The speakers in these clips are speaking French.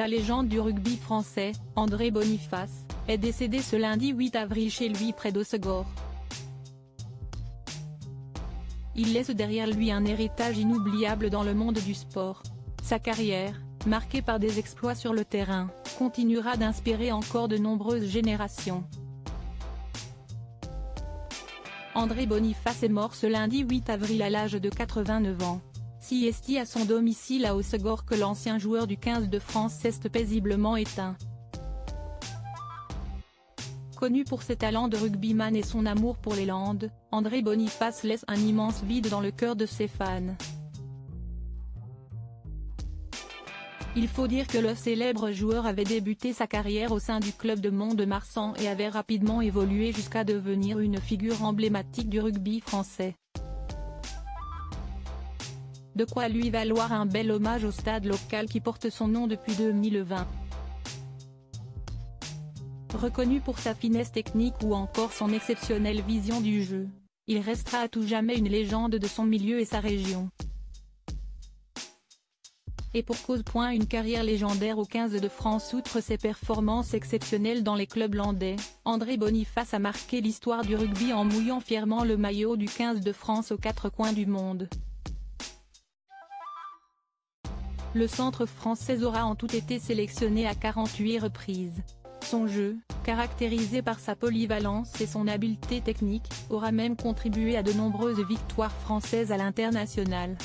La légende du rugby français, André Boniface, est décédé ce lundi 8 avril chez lui près d'Hossegor. Il laisse derrière lui un héritage inoubliable dans le monde du sport. Sa carrière, marquée par des exploits sur le terrain, continuera d'inspirer encore de nombreuses générations. André Boniface est mort ce lundi 8 avril à l'âge de 89 ans. CST à son domicile à Hossegor que l'ancien joueur du 15 de France s'est paisiblement éteint. Connu pour ses talents de rugbyman et son amour pour les Landes, André Boniface laisse un immense vide dans le cœur de ses fans. Il faut dire que le célèbre joueur avait débuté sa carrière au sein du club de Mont-de-Marsan et avait rapidement évolué jusqu'à devenir une figure emblématique du rugby français. De quoi lui valoir un bel hommage au stade local qui porte son nom depuis 2020. Reconnu pour sa finesse technique ou encore son exceptionnelle vision du jeu, il restera à tout jamais une légende de son milieu et sa région. Et pour cause. Une carrière légendaire au 15 de France. Outre ses performances exceptionnelles dans les clubs landais, André Boniface a marqué l'histoire du rugby en mouillant fièrement le maillot du 15 de France aux quatre coins du monde. Le centre français aura en tout été sélectionné à 48 reprises. Son jeu, caractérisé par sa polyvalence et son habileté technique, aura même contribué à de nombreuses victoires françaises à l'international.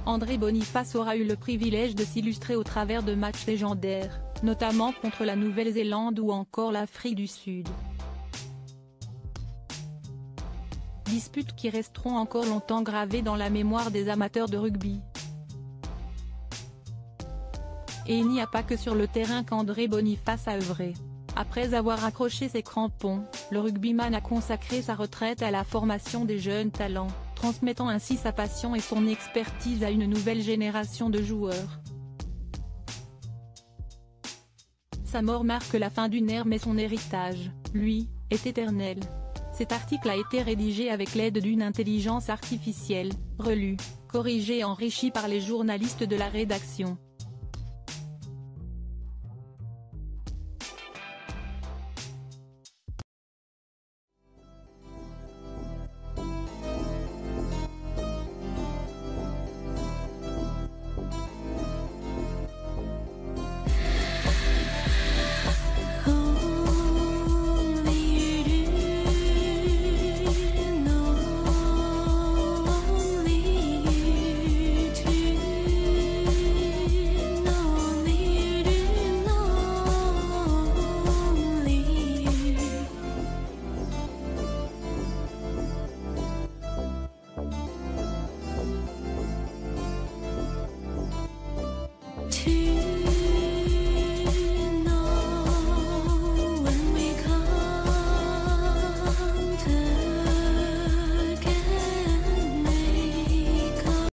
André Boniface aura eu le privilège de s'illustrer au travers de matchs légendaires, notamment contre la Nouvelle-Zélande ou encore l'Afrique du Sud. Disputes qui resteront encore longtemps gravées dans la mémoire des amateurs de rugby. Et il n'y a pas que sur le terrain qu'André Boniface a œuvré. Après avoir accroché ses crampons, le rugbyman a consacré sa retraite à la formation des jeunes talents, transmettant ainsi sa passion et son expertise à une nouvelle génération de joueurs. Sa mort marque la fin d'une ère mais son héritage, lui, est éternel. Cet article a été rédigé avec l'aide d'une intelligence artificielle, relu, corrigé et enrichi par les journalistes de la rédaction.